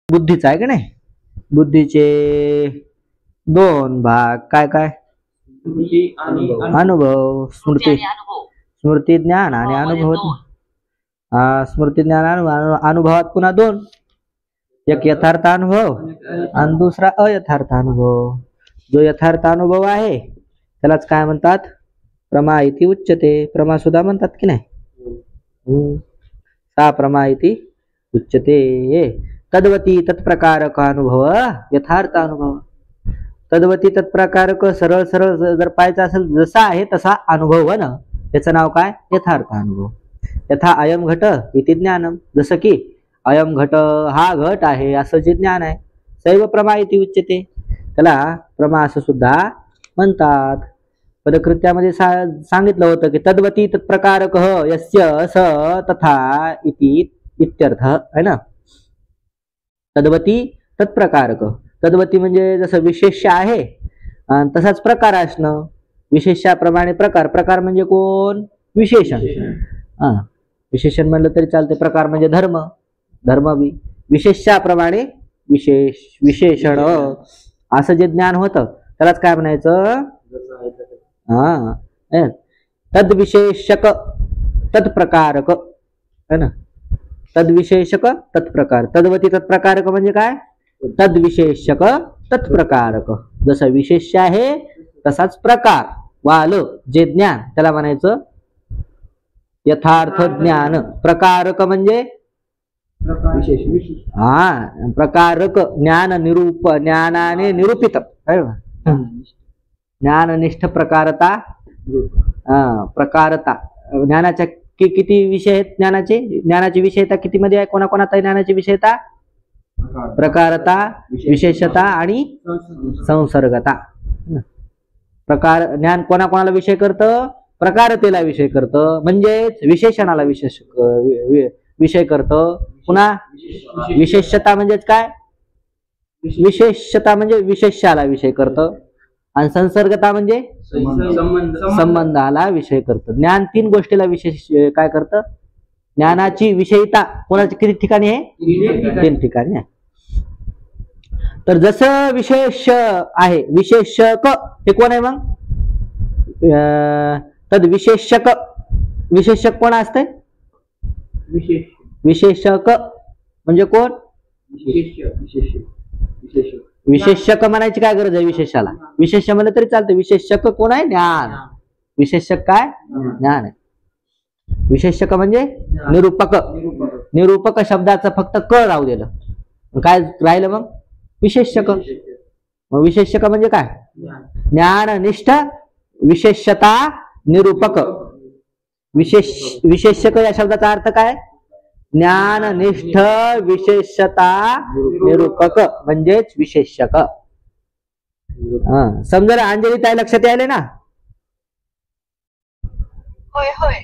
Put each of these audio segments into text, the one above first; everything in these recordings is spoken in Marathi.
बुद्धीचा आहे का नाही, बुद्धीचे दोन भाग काय काय, अनुभव, स्मृती, स्मृती ज्ञान आणि अनुभव. स्मृती ज्ञान अनुभवात पुन्हा दोन, एक यथार्थ अनुभव आणि दुसरा अयथार्थ अनुभव. जो यथार्थ अनुभव आहे त्यालाच काय म्हणतात, प्रमा इति उच्यते. प्रमा सुद्धा म्हणतात की नाही, सा प्रमा इति उच्यते. तद्वती तत्प्रकारक अनुभव यथार्थ अनुभव. तद्वती तत्प्रकारक सरळ सरळ जर पाहायचं असेल जसा आहे तसा अनुभव ना, त्याचं नाव काय, यथार्थ अनुभव. यथा अयम घट इति ज्ञानम, जसं की अयम घट हा घट आहे असं जे ज्ञान आहे, सैव प्रमा इति उच्यते, त्याला प्रमा असं सुद्धा म्हणतात. पदकृत्यामध्ये सांगितलं होतं की तद्वती तत्प्रकारक यस्य स तथा इति इत्यर्थ आहे ना. तद्वती तत्प्रकारक, तद्वती म्हणजे जसं विशेष्य आहे तसाच प्रकार असणं. विशेष्याप्रमाणे प्रकार, प्रकार म्हणजे कोण, विशेषण. विशेषण म्हणलं तरी चालते. प्रकार म्हणजे धर्म, धर्म बी विशेष्याप्रमाणे विशेषण असं जे ज्ञान होतं त्यालाच काय म्हणायचं, तद्विशेषक तत्प्रकारक है ना. तद्विशेषक तत्प्रकार. तद्वती तत्प्रकारक म्हणजे काय, तद्विशेषक तत्प्रकारक. जसं विशेष्य आहे तसाच प्रकार वाल जे ज्ञान त्याला म्हणायचं यथार्थ ज्ञान. प्रकारक म्हणजे प्रकारक ज्ञान निरूप, ज्ञानाने निरूपित, ज्ञाननिष्ठ प्रकारता. प्रकारता ज्ञानाच्या किती विषय आहेत, ज्ञानाचे, ज्ञानाची विषयता किती मध्ये आहे, कोणाकोणात आहे ज्ञानाची विषयता, प्रकारता, विशेषता आणि संसर्गता. प्रकार ज्ञान कोणाकोणाला विषय करतं, प्रकारतेला विषय करतं, म्हणजेच विशेषणाला विषय करतं. पुन्हा विशेषता म्हणजेच काय, विशेषता म्हणजे विशेष्याला विषय करतं, आणि संसर्गता म्हणजे संबंधाला विषय करतं. ज्ञान तीन गोष्टीला विशेष काय करतं, ज्ञानाची विषयता कोणाच्या किती ठिकाणी आहे, तीन ठिकाणी आहे. तर जसं विशेष आहे, विशेषक हे कोण आहे मग, तद विशेषक. विशेषक कोण असते, विशेषक म्हणजे कोण, विशेषक म्हणायची काय गरज आहे विशेषाला, विशेष म्हणलं तरी चालतं. विशेषक कोण आहे, ज्ञान. विशेषक काय, ज्ञान आहे. विशेषक म्हणजे निरूपक. निरूपक शब्दाचं फक्त क राहू दिलं, काय राहिलं मग, विशेषक. मग विशेषक म्हणजे काय, ज्ञाननिष्ठ विशेषता निरूपक. विशेषक या शब्दाचा अर्थ काय, ज्ञाननिष्ठ विशेषता निरूपक म्हणजेच विशेषक. समजा अंजली ताई लक्षात यायले ना. होय होय.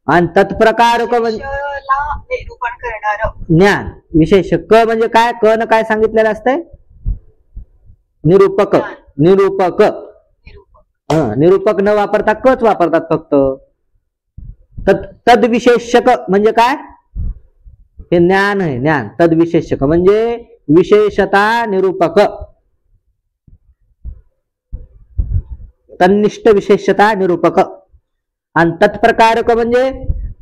आणि तत्प्रकारक म्हणजे निरूपण करणार ज्ञान. विशेष क म्हणजे काय, क न काय सांगितलेलं असतंय, निरूपक. निरूपक, निरूपक न वापरता कच वापरतात फक्त. तद्विशेषक म्हणजे काय, हे ज्ञान आहे, ज्ञान. तद्विशेषक म्हणजे विशेषता निरूपक. तन्निष्ठ विशेषता निरूपक. आणि तत्प्रकारक म्हणजे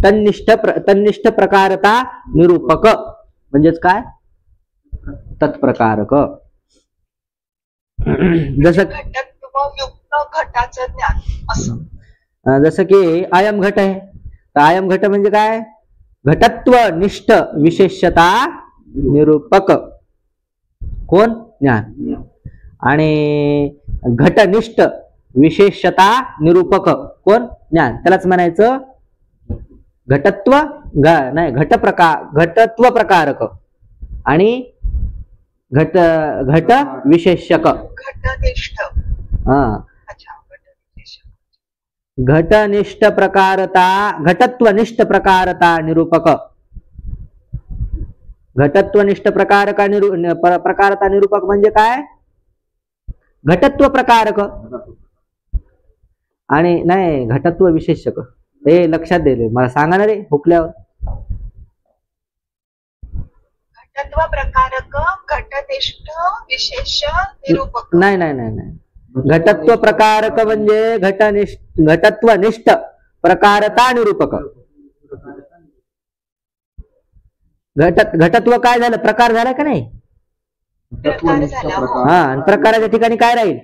तन्निष्ठ प्रकारता निरूपक म्हणजेच काय, तत्प्रकारक. जसं घटाचं ज्ञान असं. जसं की अयम घट आहे, तर अयम घट म्हणजे काय, घटत्व निष्ठ विशेषता निरूपक कोण, ज्ञान. आणि घटनिष्ठ विशेषता निरूपक कोण, ज्ञान. त्यालाच म्हणायचं घटत्व नाही, घटत्व प्रकारक आणि घट विशेषक. घटनिष्ठ, घटनिष्ठ प्रकारता, घटत्वनिष्ठ प्रकारता निरूपक. घटत्वनिष्ठ प्रकारता निरूपक म्हणजे काय, घटत्व प्रकारक आणि नाही घटत्व विशेषक. हे लक्षात दे, मला सांगा ना रे हुकल्यावर. घटत्व प्रकारक घटनिष्ठ विशेष निरूपक. नाही नाही नाही नाही घटत्व प्रकारक म्हणजे घटत्वनिष्ठ प्रकारता निरूपक. घटत्व काय झालं, प्रकार झाला का नाही. प्रकार झाला हो. हा, आणि प्रकाराच्या ठिकाणी काय राहील,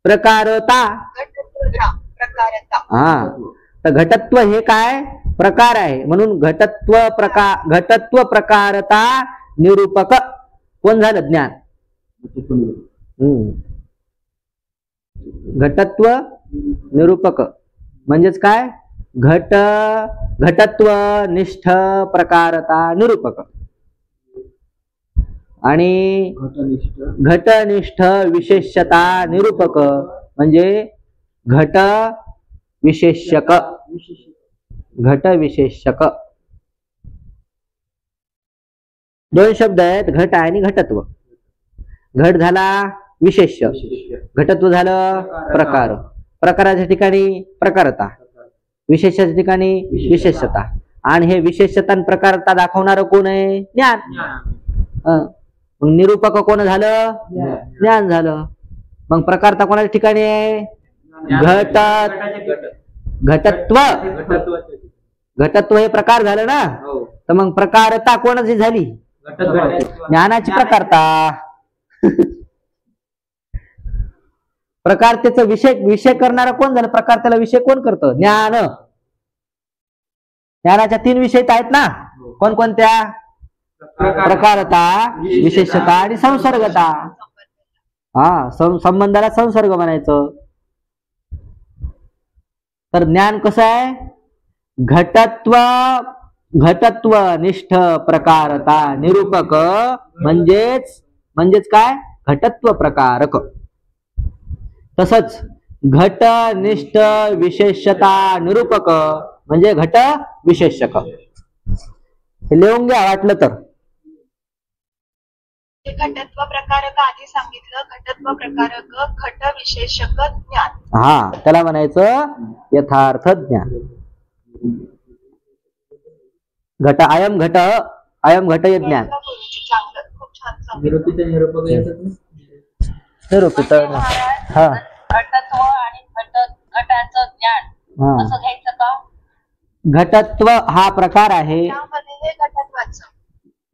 प्रकारता. घटत्वता प्रकारता. हा, तर घटत्व हे काय प्रकार आहे, म्हणून घटत्व प्रकारता निरूपक कोण झालं, ज्ञान. घटत्व निरूपक म्हणजेच काय, घटत्व निष्ठ प्रकारता निरूपक. आणि घटनिष्ठ विशेषता निरूपक म्हणजे घट विशेषक. घट विशेषक दोन शब्द आहेत, घट आणि घटत्व. घट झाला विशेष्य, घटत्व झालं प्रकार. प्रकाराच्या ठिकाणी प्रकारता, विशेषाच्या ठिकाणी विशेषता. आणि हे विशेषता आणि प्रकारता दाखवणार कोण आहे, ज्ञान. मग निरूपक कोण झालं, ज्ञान झालं. मग प्रकारता कोणाच्या ठिकाणी आहे, घटत्व. घटत्व हे प्रकार झालं ना, तर मग प्रकारता कोणाची झाली, ज्ञानाची प्रकारता. प्रकार त्याचा विषय करणारा कोण झालं, प्रकार त्याला विषय कोण करतं, ज्ञान. ज्ञानाच्या 3 विषय आहेत ना, कोणकोणत्या, प्रकारता, विशेषता आणि संसर्गता. हा, संबंधाला संसर्ग म्हणायचं. तर ज्ञान कसं आहे, घटत्व निष्ठ प्रकारता निरूपक म्हणजेच काय, घटत्व प्रकारक. तसंच घटनिष्ठ विशेषता निरूपक म्हणजे घट विशेषक. हे लिहून घ्या वाटलं तर. घटत्व प्रकारक आधी सांगितलं, घटत्व प्रकारक घट विशेषक ज्ञान. हा, त्याला म्हणायचं यथार्थ ज्ञान. घट अयम घट हे ज्ञान. खूप छान निरूपित. हा, घटत्व आणि घटाचं ज्ञान असं घ्यायचं का. घटत्व हा प्रकार आहे,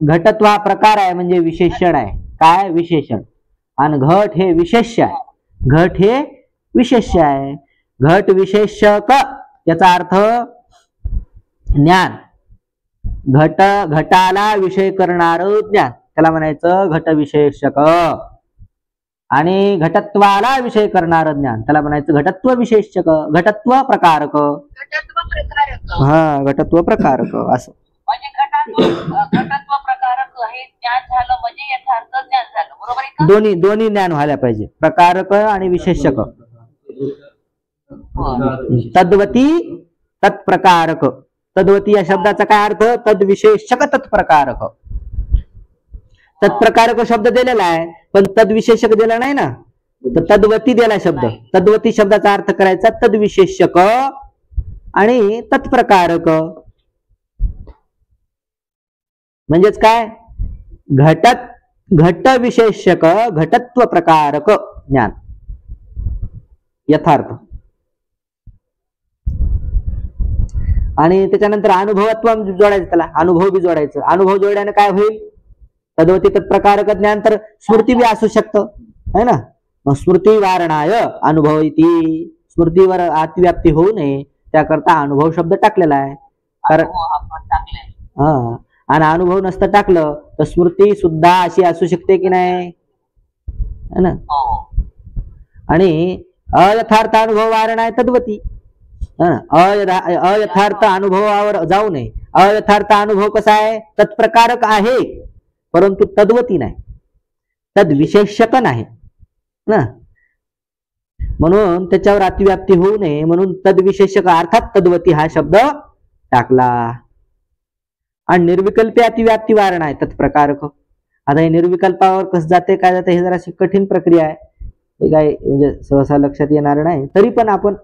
घटत्व हा प्रकार आहे म्हणजे विशेषण आहे. काय, विशेषण. आणि घट हे विशेष्य आहे, घट हे विशेष्य आहे. घट विशेषक याचा अर्थ ज्ञान. घटाला विषय करणार ज्ञान, त्याला म्हणायचं घट विशेषक. आणि घटत्वाला विषय करणार ज्ञान, त्याला म्हणायचं घटत्व विशेषक, घटत्व प्रकारक. हा, घटत्व प्रकारक असं. म्हणजे घटत्व प्रकारक हे ज्ञान झालं म्हणजे यथार्थ ज्ञान झालं, बरोबर आहे का. दोन्ही ज्ञान व्हायला पाहिजे, प्रकारक आणि विशेषक. तद्वती तत्प्रकारक. तद्वती या शब्दाचा काय अर्थ, तद्विशेषक तत्प्रकारक. तत्प्रकारक शब्द दिलेला आहे पण तद्विशेषक दिला नाही ना, तर तद्वती दिला शब्द. तद्वती शब्दाचा अर्थ करायचा तद्विशेषक आणि तत्प्रकारक. म्हणजेच काय, घट विशेषक घटत्व प्रकारक ज्ञान यथार्थ. आणि त्याच्यानंतर अनुभवत्व जोडायचं, त्याला अनुभव बी जोडायचं. अनुभव जोडल्याने काय होईल, तद्वती तत्प्रकारक ज्ञान. तर स्मृती बी असू शकतं है ना. मग स्मृती वारणाय अनुभव इति, स्मृतीवर अतिव्याप्ती होऊ नये त्याकरता अनुभव शब्द टाकलेला आहे. कारण हा, आणि अनुभव नसतं टाकलं तर स्मृती सुद्धा अशी असू शकते की नाही, है ना. आणि अयथार्थ अनुभव वारणाय तद्वती. अयथार्थ अनुभवावर जाऊ नये. अयथार्थ अनुभव कसा आहे, तत्प्रकारक आहे परंतु तद्वती नाही, तद्विशेषक नाही ना. म्हणून त्याच्यावर अतिव्याप्ती होऊ नये म्हणून तद्विशेषक अर्थात तद्वती हा शब्द टाकला. आणि निर्विकल्पी अतिव्याप्ती वारण आहे तत्प्रकारक. आता हे निर्विकल्पावर कसं जाते काय जाते हे जराशी कठीण प्रक्रिया आहे, हे काय म्हणजे सहसा लक्षात येणार नाही. तरी पण आपण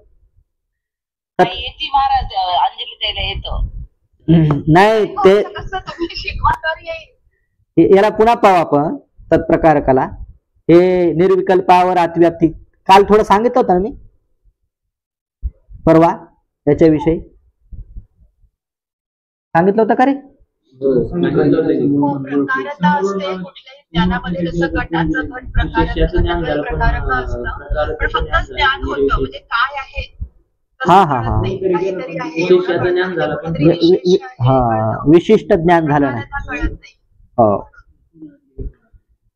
महाराज अंजली द्यायला येतो नाही ते याला पुन्हा पाहू आपण. तत्प्रकारकाला हे निर्विकल्पावर अतिव्याप्ती काल थोडं सांगितलं होतं ना मी परवा याच्याविषयी सांगितलं होतं का रे? हो, प्रकारता असते कुठल्याही ज्ञानामध्ये, जसं घटाचं घट प्रकारक असतं, पण फक्त ज्ञान होतं म्हणजे काय आहे हा हा हा काहीतरी आहे हा विशिष्ट ज्ञान झालं नाही. कळत नाही. हो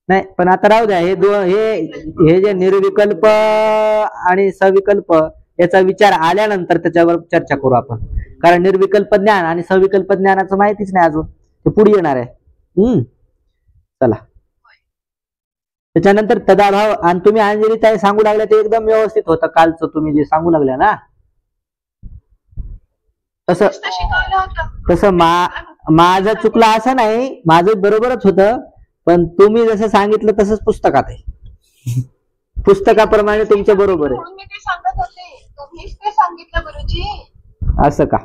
नाही पण आता राहू द्या. हे जे निर्विकल्प आणि सविकल्प याचा विचार आल्यानंतर त्याच्यावर चर्चा करू आपण, कारण निर्विकल्प ज्ञान आणि सविकल्प ज्ञानाचं माहितीच नाही अजून, ते पुढे येणार आहे. चला त्याच्यानंतर तदाभाव. आणि तुम्ही अंजली ताई सांगू लागल्या ते एकदम व्यवस्थित होतं कालचं, तुम्ही जे सांगू लागल्या ना तसं माझं चुकलं असं नाही, माझं बरोबरच होतं, पण तुम्ही जसं सांगितलं तसंच पुस्तकात आहे. पुस्तकाप्रमाणे तुमच्या बरोबर आहे. मी ते सांगत होते, तुम्हीच ते सांगितलं गुरुजी. असं का?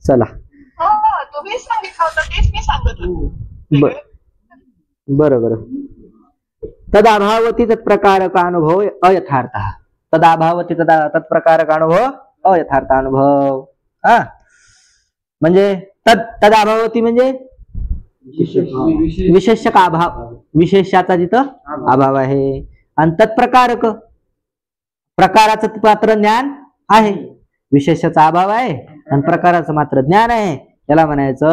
चला हो, तुम्हीच सांगितलं होतं, तेच मी सांगत होते. बरोबर. तदाभावती तत्प्रकारक अनुभव अयथार्थ. तदाभावती तत्प्रकारक अनुभव अयथार्थ अनुभव. हा म्हणजे तदाभावती म्हणजे विशेषक अभाव, विशेषाचा जिथं अभाव आहे. आणि तत्प्रकारक प्रकाराचं मात्र ज्ञान आहे, विशेषाचा अभाव आहे आणि प्रकाराचं मात्र ज्ञान आहे. याला म्हणायचं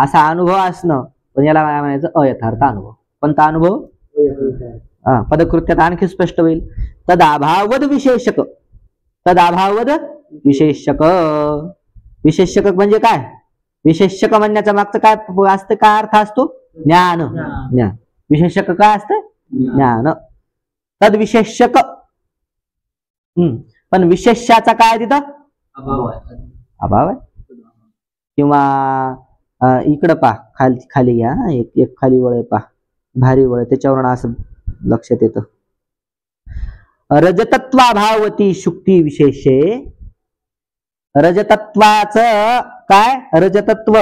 असा अनुभव असणं, पण याला म्हणायचं अयथार्थ अनुभव. कोणता अनुभव? पदकृत्यात आणखी स्पष्ट होईल. तदाभावद विशेषक. तदाभावद विशेषक. विशेषक म्हणजे काय? विशेषक म्हणण्याचा मागचं काय असतं, काय अर्थ असतो? ज्ञान. ज्ञान. विशेषक काय असतं? ज्ञान. तद विशेषक. पण विशेषाचा काय तिथं अभाव आहे. किंवा इकडं पा खाली घ्या, एक खाली वळ पा, भारी वळ, त्याच्यावरून असं लक्षात येतं. रजतत्वाभावती शुक्ती विशेषे. रजतत्वाचं काय? रजतत्व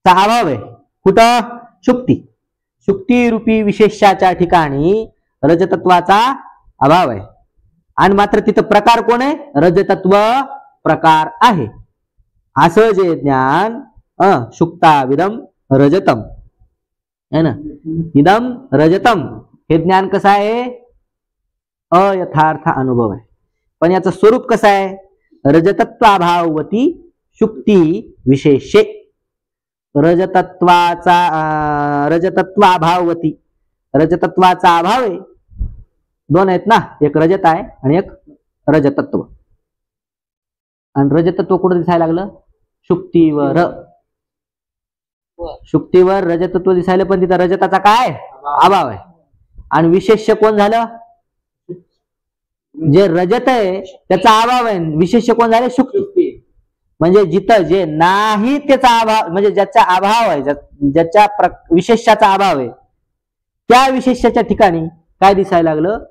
चा अभाव आहे कुठं? शुक्ती. शुक्ती रूपी विशेषाच्या ठिकाणी रजतत्वाचा अभाव आहे. आणि मात्र तिथं प्रकार कोण आहे? रजतत्व प्रकार आहे. असं जे ज्ञान शुक्ताविदम रजतम है ना, इदम रजतम, हे ज्ञान कसं आहे? अयथार्थ अनुभव आहे. पण याचं स्वरूप कसं आहे? रजतत्वाभावती शुक्ती विशेषे. रजतत्वाचा रजतत्वाभावती, रजतत्वाचा अभाव आहे. दोन आहेत ना, एक रजत आहे आणि एक रजतत्व. आणि रजतत्व कुठं दिसायला लागलं? शुक्तीवर. शुक्तीवर रजतत्व दिसायला, पण तिथं रजताचा काय अभाव आहे. आणि विशेष्य कोण झालं? जे रजत आहे त्याचा अभाव आहे. विशेष्य कोण झाले? शुक्ती. म्हणजे जिथं जे नाही त्याचा अभाव, म्हणजे ज्याचा अभाव आहे, ज्याच्या विशेषाचा अभाव आहे, त्या विशेषाच्या ठिकाणी काय दिसायला लागलं?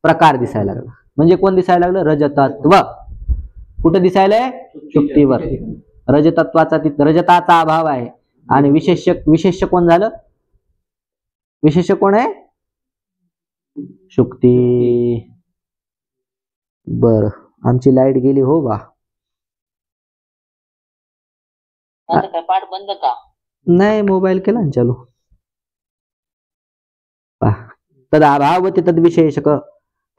प्रकार दिसायला लागला. म्हणजे कोण दिसायला लागलं? रजतत्व. कुठं दिसायलंय? शुक्तीवर. रजतत्वाचा रजताचा अभाव आहे. आणि विशेष्य कोण झालं? विशेष्य कोण आहे? शुक्ती. बर, आमची लाईट गेली हो बा. पाठ बंद का? नाही, मोबाईल केला ना चालू. तदाभावती तद्विशेषक.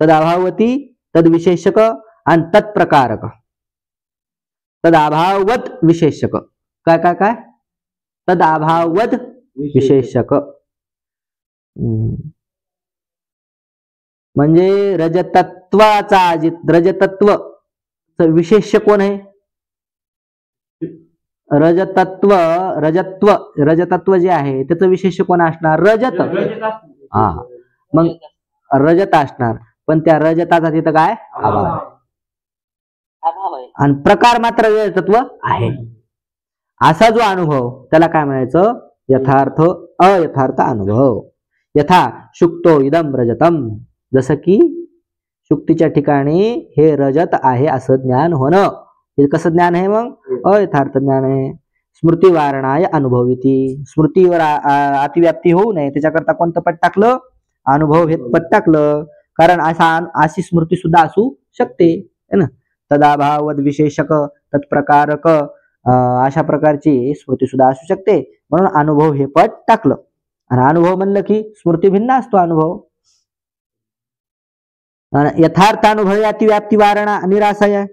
तदाभावती तद्विशेषक आणि तत्प्रकारक. तदाभावत विशेषक. काय काय काय? तदाभावत विशेषक. म्हणजे रजतत्वाचा रजतत्व विशेष्य कोण आहे? रजतत्व जे आहे त्याचं विशेष्य कोण असणार? रजत. हा, मग रजत असणार, पण त्या रजताचा तिथं काय अभाव आहे. आणि प्रकार मात्र रजतत्व आहे. असा जो अनुभव त्याला काय म्हणायचं? यथार्थ अयथार्थ अनुभव. यथा शुक्तो इदम रजतम. जसं की शुक्तीच्या ठिकाणी हे रजत आहे असं ज्ञान होणं. हे कसं ज्ञान आहे? मग अयथार्थ ज्ञान आहे. स्मृतिवारणाय अनुभविती, स्मृतीवर अतिव्याप्ती होऊ नये त्याच्याकरता कोणतं पद टाकलं? अनुभव हे पद टाकलं. कारण अशी स्मृती सुद्धा असू शकते है ना. तदाभावद विशेषक तत्प्रकारक अशा प्रकारची स्मृती सुद्धा असू शकते, म्हणून अनुभव हे पद टाकलं. आणि अनुभव म्हणलं की स्मृती भिन्न असतो अनुभव. यथार्थ अनुभव अतिव्याप्ती वारणा निराशय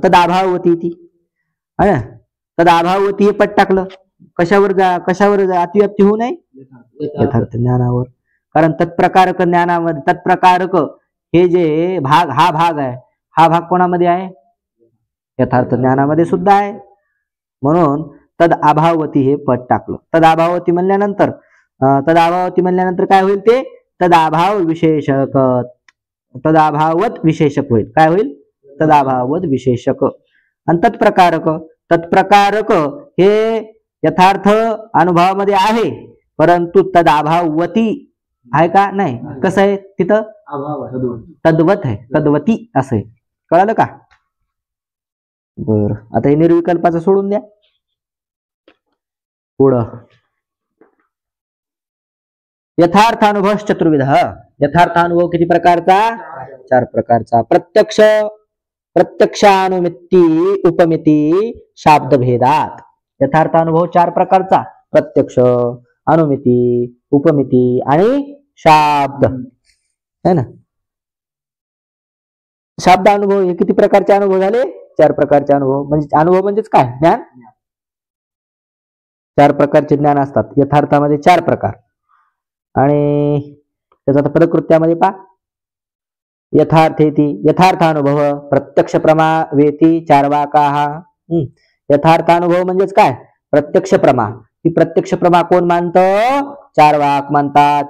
तदाभावती ती है ना. तदाभावती हे पद टाकलं. कशावर अतिव्याप्ती होऊ नये? यथार्थ ज्ञानावर. कारण तत्प्रकारक ज्ञानामध्ये तत्प्रकारक हे जे भाग, हा भाग आहे, हा भाग कोणामध्ये आहे? यथार्थ ज्ञानामध्ये सुद्धा आहे. म्हणून तद अभावती हे पद टाकलं. तदाभावती म्हणल्यानंतर काय होईल? ते तदाभाव विशेषक, तदाभावत विशेषक होईल. काय होईल? तदाभावत विशेषक. आणि तत्प्रकारक हे यथार्थ अनुभवामध्ये आहे, परंतु तदाभावती आहे का? नाही. कसं आहे तिथं? तद्वत आहे, तद्वती असं आहे. कळालं का? बर, आता हे निर्विकल्पाचं सोडून द्या. पुढं यथार्थ अनुभव चतुर्विध. यथार्थ अनुभव किती प्रकारचा? 4 प्रकारचा. प्रत्यक्षानुमिती उपमिती शाब्द भेदात. यथार्थ अनुभव 4 प्रकारचा: प्रत्यक्ष, अनुमिती, उपमिती आणि शाब्द है ना. शाब्द अनुभव हे किती प्रकारचे अनुभव झाले? 4 प्रकारचे अनुभव. म्हणजे अनुभव म्हणजेच काय? ज्ञान. 4 प्रकारचे ज्ञान असतात यथार्थामध्ये, 4 प्रकार. आणि त्याचा पदकृत्यामध्ये पहा. यथार्थेती यथार्थ अनुभव प्रत्यक्ष प्रमा वेती चार्वाकाः. यथार्थ अनुभव म्हणजेच काय? प्रत्यक्ष प्रमा. ही प्रत्यक्ष प्रमा कोण मानतं? चार्वाक मानतात.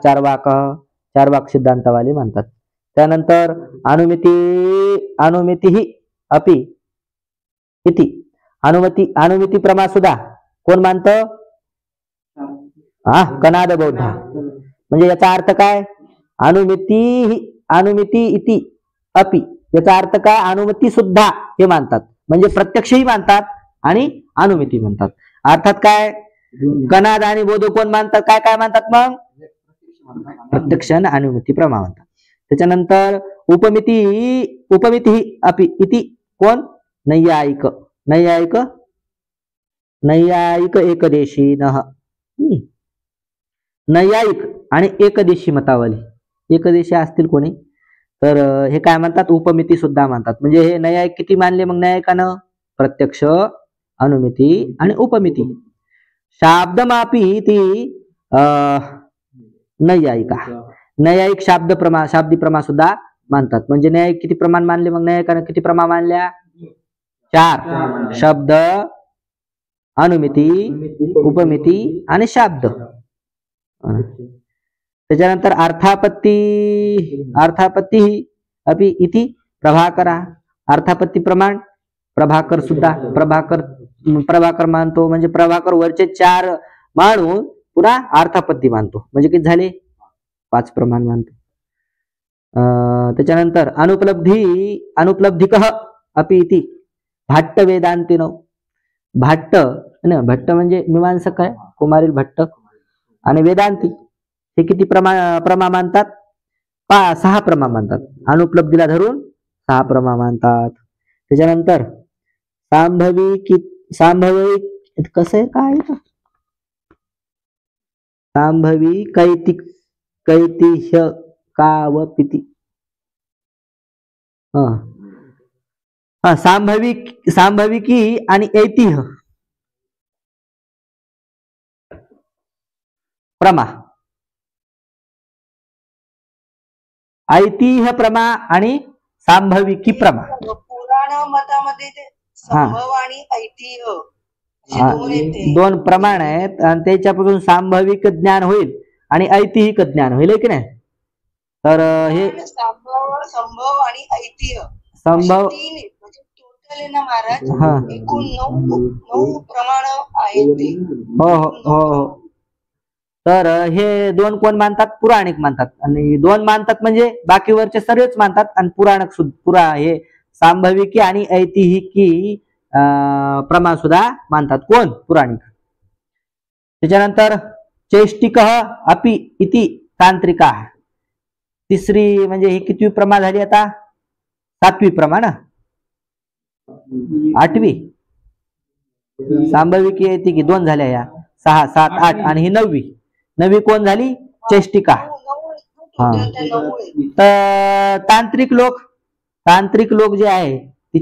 चार्वाक सिद्धांतवाले मानतात. त्यानंतर अनुमिती ही अपि इति. अनुमिती प्रमा सुद्धा कोण मानतं? कनाद बौद्ध. म्हणजे याचा अर्थ काय? अनुमिती इति अपि याचा अर्थ काय? अनुमती सुद्धा हे मानतात. म्हणजे प्रत्यक्षही मानतात आणि अनुमिती म्हणतात. अर्थात काय? कनाद आणि बौद्ध कोण मानतात? काय मानतात मग? प्रत्यक्ष आणि अनुमिती प्रमा म्हणतात. त्याच्यानंतर उपमिती अपि इति कोण? नैयायिक एकदेशी नैयायिक आणि एकदेशी मतावाली. एकदेशी असतील कोणी तर हे काय म्हणतात? उपमिती सुद्धा म्हणतात. म्हणजे हे नैयायिक किती मानले मग नैयायिकानं? प्रत्यक्ष, अनुमिती आणि उपमिती. शाब्दमापी ती नैयायिक शाब्दी प्रमा सुद्धा मानतात. म्हणजे नैयायिक किती प्रमाण मानले मग नैयायिकानं? किती प्रमा मानल्या? 4. शब्द, अनुमिती, उपमिती आणि शाब्द. त्याच्यानंतर अर्थापत्ती अपि इति प्रभाकरा. अर्थापत्ती प्रमाण प्रभाकर सुद्धा प्रभाकर मानतो. म्हणजे प्रभाकर वरचे 4 मानून पुन्हा अर्थापत्ती मानतो. म्हणजे किती झाले? 5 प्रमाण मानतो. त्याच्यानंतर अनुपलब्धिकः अपि इति भाट्ट वेदांतिनो. भट्ट म्हणजे मीमांसक आहे, कुमारील भट्ट. आणि वेदांती हे किती प्रमा मानतात? 6 प्रमा मानतात. अनुपलब्धीला धरून 6 प्रमा मानतात. त्याच्यानंतर सांभवी कसं आहे? काय सांभवी कैतिह्य कावपिती. सांभविकी आणि ऐतिह्य प्रमा. ऐतिह्य प्रमा आणि सांभविकी प्रमा. पुराण मतामध्ये ते संभव आणि ऐतिह्य असे 2 प्रमाण आहेत आणि त्याच्यापासून सांभविक ज्ञान होईल आणि ऐतिहासिक ज्ञान होईल की नाही. तर हे संभव आणि ऐतिह्य संभव म्हणजे टोटल आहे ना महाराज, एकूण 9 प्रमाण आहेत ते. हो. तर हे 2 कोण मानतात? पुराणिक मानतात. आणि 2 मानतात म्हणजे बाकीवरचे सर्वच मानतात. आणि पुराणक सुद्धा हे सांभविकी आणि ऐतिहासिकी प्रमा सुद्धा मानतात. कोण? पुराणिक. त्याच्यानंतर चैष्टिक अपि इति तांत्रिका. तिसरी म्हणजे ही कितवी प्रमा झाली आता? 7वी प्रमा ना? 8वी. सांभविकी येते की 2 झाल्या या, 6, 7, 8 आणि ही 9वी कोण झाली? चैष्टिका. हा. तर तांत्रिक लोक जे आहे ती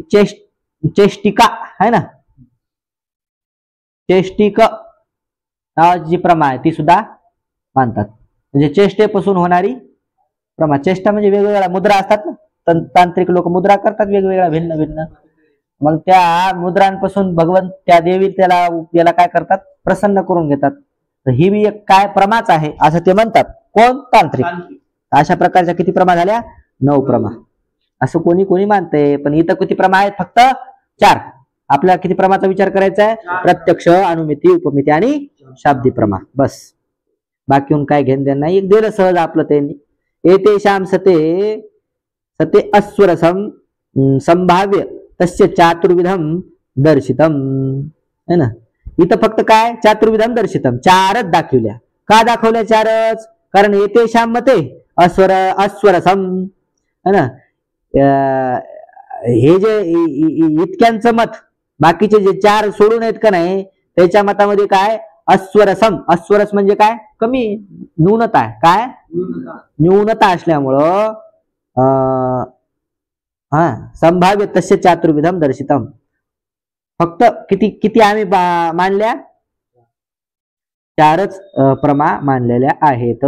चैष्टिका आहे ना, चैष्टिक नावाची जी प्रमा आहे ती सुद्धा मानतात. म्हणजे चेष्टेपासून होणारी प्रमा. चेष्टा म्हणजे वेगवेगळ्या मुद्रा असतात ना, तांत्रिक लोक मुद्रा करतात वेगवेगळ्या भिन्न. मग त्या मुद्रांपासून भगवंत त्या देवी त्याला काय करतात? प्रसन्न करून घेतात. तर ही बी एक काय प्रमाच आहे असं ते म्हणतात. कोण? तांत्रिक. अशा प्रकारच्या किती प्रमा झाल्या? 9 प्रमा. असं कोणी मानतंय. पण इथं किती प्रमा आहेत? फक्त 4. आपल्याला किती प्रमाचा विचार करायचा आहे? प्रत्यक्ष, अनुमिती, उपमिती आणि शाब्दी प्रमा. बस, बाकी काय घेणं देणं नाही. एक दिलं सहज आपलं त्यांनी. एतेषां सते अस्वरसम संभाव्य तस्य चातुर्विधम दर्शितम. है ना? इथं फक्त काय? चातुर्विधम दर्शितम, 4च दाखवल्या. का दाखवल्या 4च? कारण एतेषां मते अस्वरसम है ना, हे जे इतक्यांचं मत, बाकीचे जे 4 सोडून आहेत का नाही, त्याच्या मतामध्ये काय? अस्वरसम. अस्वरस म्हणजे काय? कमी, न्यूनता आहे. काय? न्यूनता असल्यामुळं संभाव्य तस्य चातुर्विधम दर्शितम. फक्त किती आम्ही मानल्या? 4च प्रमा मानलेल्या आहेत.